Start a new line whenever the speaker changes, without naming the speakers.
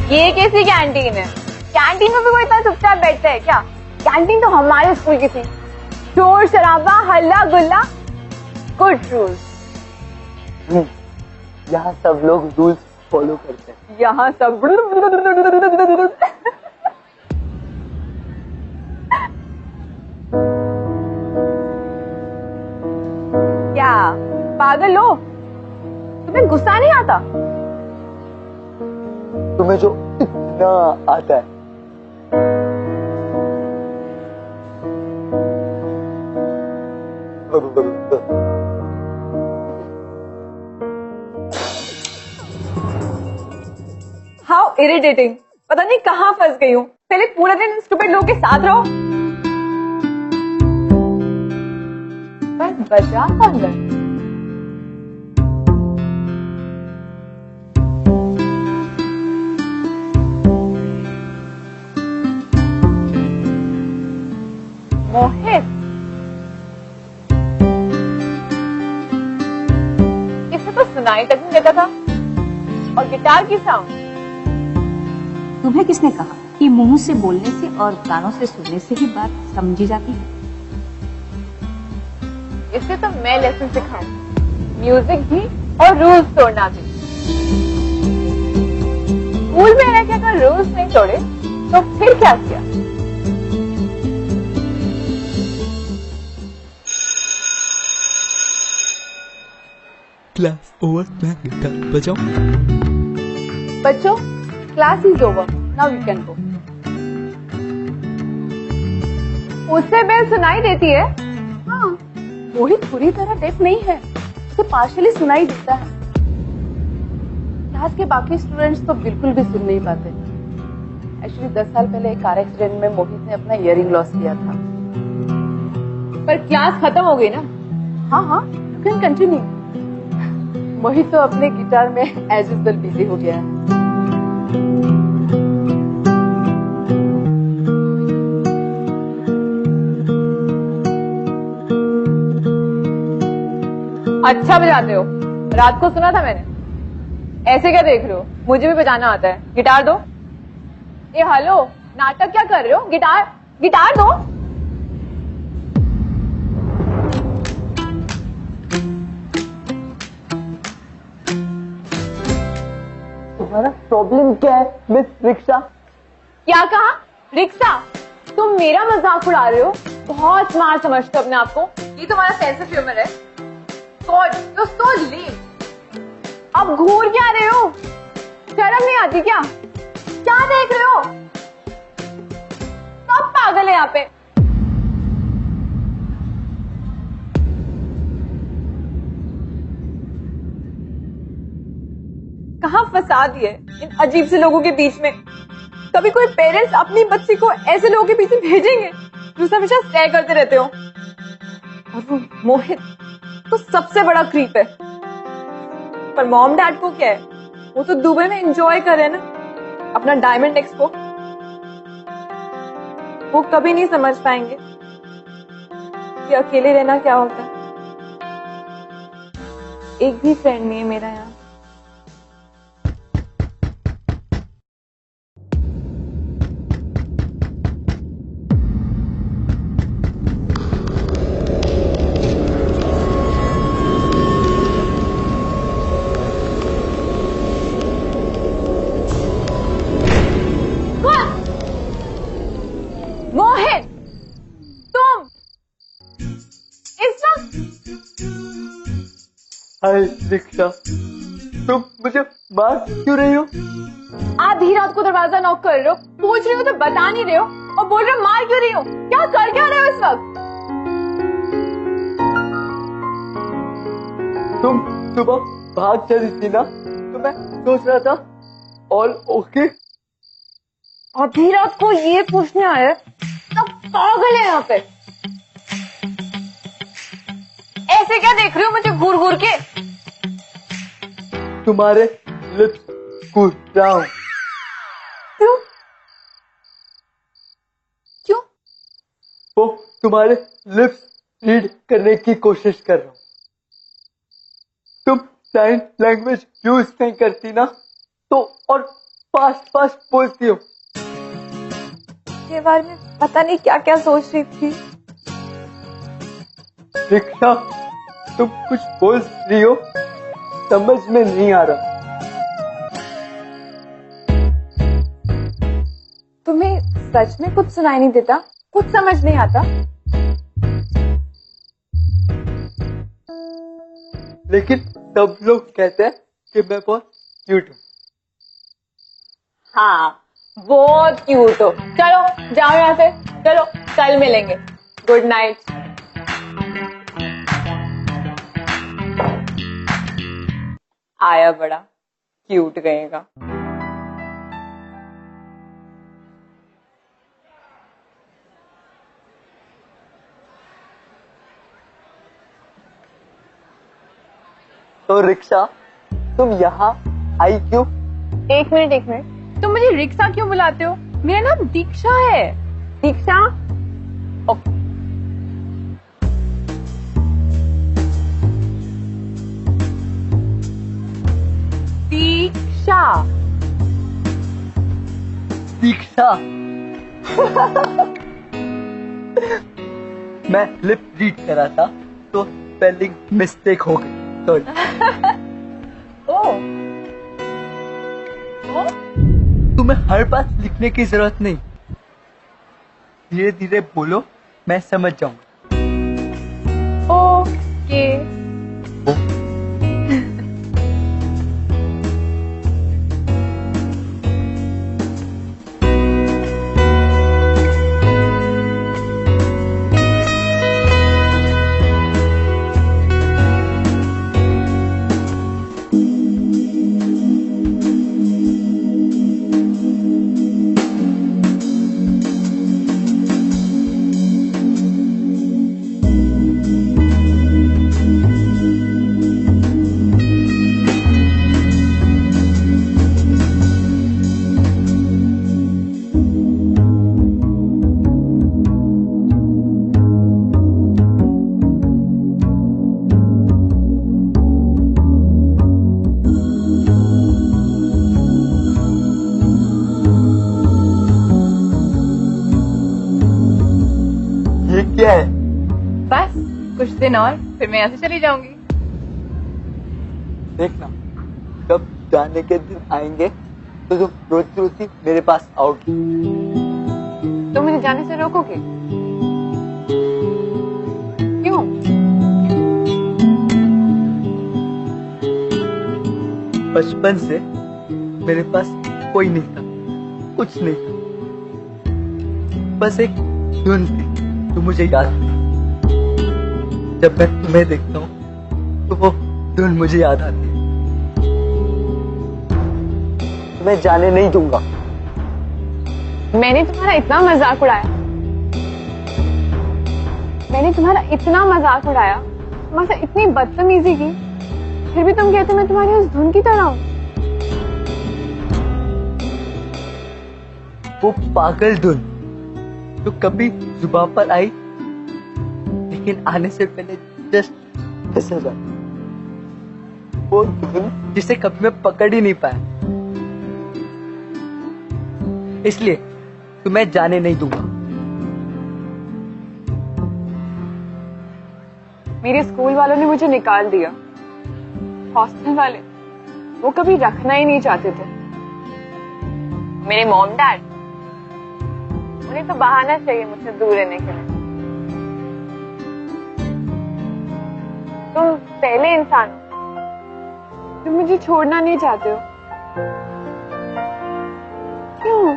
ये कैसी कैंटीन है? कैंटीन में भी कोई इतना चुपचाप बैठता है क्या? कैंटीन तो हमारे स्कूल की थी। शोर शराबा, हल्ला गुल्ला, गुड रूल्स।
यहाँ सब लोग रूल्स फॉलो करते हैं।
यहाँ सब क्या पागल हो? तुम्हें गुस्सा नहीं आता?
तुम्हें जो इतना आता है।
How irritating. पता नहीं कहाँ फंस गई हूँ। पहले पूरा दिन स्टूपिड लोगों के साथ रहो। बस बचा पागल। मोहित, इसे तो सुनाई तक नहीं देता था। और गिटार की साउंड।
तुम्हें किसने कहा कि मुंह से बोलने से और कानों से सुनने से ही बात समझी जाती है?
इसे तो मैं लेसन सिखाऊं। म्यूजिक भी और रूल्स तोड़ना भी। स्कूल में रह के अगर रूल्स नहीं तोड़े तो फिर क्या किया?
क्लास ओवर, मैं गिटार बजाऊं?
बच्चों, class is over, now you can go. उससे बेल सुनाई देती है। हाँ, मोहित पूरी तरह डेफ नहीं है, उसे पार्शियली सुनाई देता है। क्लास के बाकी स्टूडेंट्स तो बिल्कुल भी सुन नहीं पाते। एक्चुअली 10 साल पहले एक कार एक्सीडेंट में मोहित ने अपना इयरिंग लॉस किया था। पर क्लास खत्म हो गई ना? हाँ हाँ, यू कैन कंटिन्यू। मोहित तो अपने गिटार में एज यूजुअल बिजी हो गया है। अच्छा बजाते हो, रात को सुना था मैंने। ऐसे क्या देख रहे हो? मुझे भी बजाना आता है। गिटार दो। ए हेलो, नाटक क्या कर रहे हो? गिटार दो।
तुम्हारा प्रॉब्लम क्या है मिस रिक्शा?
क्या कहा? रिक्शा? तुम मेरा मजाक उड़ा रहे हो? बहुत स्मार्ट समझते हो अपने आप को। ये तुम्हारा सेंस ऑफ ह्यूमर है? गॉड, यू आर सो लेम। अब घूर क्या रहे हो? शर्म नहीं आती क्या? क्या देख रहे हो? सब पागल है यहाँ पे। कहाँ फंसा दिए इन अजीब से लोगों के बीच में। कभी कोई पेरेंट्स अपनी बच्ची को ऐसे लोगों के बीच में भेजेंगे जो हमेशा स्टे करते रहते हो? और वो मोहित तो सबसे बड़ा क्रीप है। पर मॉम डैड को क्या है? वो तो दुबई में एंजॉय कर रहे हैं ना अपना डायमंड एक्सपो। वो कभी नहीं समझ पाएंगे कि अकेले रहना क्या होता है। एक भी फ्रेंड नहीं है मेरा यहाँ। मोहित, तुम इस वक्त?
हाय रिक्शा, तुम मुझे मार क्यों रही हो?
आधी रात को दरवाजा नॉक कर रहे हो, पूछ रही हो तो बता नहीं रहे हो, और बोल रहे हो मार क्यों रही हो? क्या कर क्या रहे हो इस वक्त?
तुम सुबह भाग चली थी ना, तो मैं सोच रहा था ऑल ओके।
आधी रात को ये पूछने आए? सब पागल है यहाँ पे। ऐसे क्या देख रहे हो मुझे घूर घूर के?
तुम्हारे लिप्स कूद रहा हूं।
क्यों? क्यों?
वो तुम्हारे लिप्स रीड करने की कोशिश कर रहा हूं। तुम साइन लैंग्वेज यूज नहीं करती ना, तो और फास्ट फास्ट बोलती हो।
के बारे में पता नहीं क्या क्या सोच रही थी।
रिक्शा, तुम कुछ बोल रही हो, समझ में नहीं आ रहा।
तुम्हें सच में कुछ सुनाई नहीं देता? कुछ समझ नहीं आता?
लेकिन सब लोग कहते हैं कि मैं बहुत क्यूट हूँ।
हाँ, बहुत क्यूट हो। चलो जाओ यहाँ से, चलो कल मिलेंगे। Good night. आया बड़ा क्यूट गएगा।
तो रिक्शा, तुम यहाँ आई क्यों?
एक मिनट, तुम मुझे रिक्शा क्यों बुलाते हो? मेरा नाम दीक्षा है। दीक्षा? दीक्षा।
दीक्षा। मैं लिप रीड करा था तो स्पेलिंग मिस्टेक हो गई। तुम्हें हर बात लिखने की जरूरत नहीं, धीरे धीरे बोलो, मैं समझ जाऊंगा।
ओके।
ये क्या है?
बस कुछ दिन और फिर मैं यहाँ से चली जाऊंगी।
देखना, जब जाने के दिन आएंगे तो तुम रोती रोती मेरे पास आओगी।
तो मुझे जाने से रोकोगे? क्यों?
बचपन से मेरे पास कोई नहीं था, कुछ नहीं था, बस एक धुन थी जो मुझे याद थी। जब मैं तुम्हें देखता हूँ तो वो धुन मुझे याद आती है। मैं जाने नहीं दूंगा।
मैंने तुम्हारा इतना मजाक उड़ाया, तुम्हारे से इतनी बदतमीजी की, फिर भी तुम कहते मैं तुम्हारी उस धुन की तरह हूँ।
वो पागल धुन जो कभी जुबान पर आई लेकिन आने से पहले जस्ट फिसल जाती, वो धुन जिसे कभी मैं पकड़ ही नहीं पाया। इसलिए तुम्हें जाने नहीं दूंगा।
मेरे स्कूल वालों ने मुझे निकाल दिया। हॉस्टल वाले वो कभी रखना ही नहीं चाहते थे। मेरे मॉम डैड, उन्हें तो बहाना चाहिए मुझसे दूर रहने के लिए। तुम पहले इंसान हो, तुम मुझे छोड़ना नहीं चाहते हो। क्यों?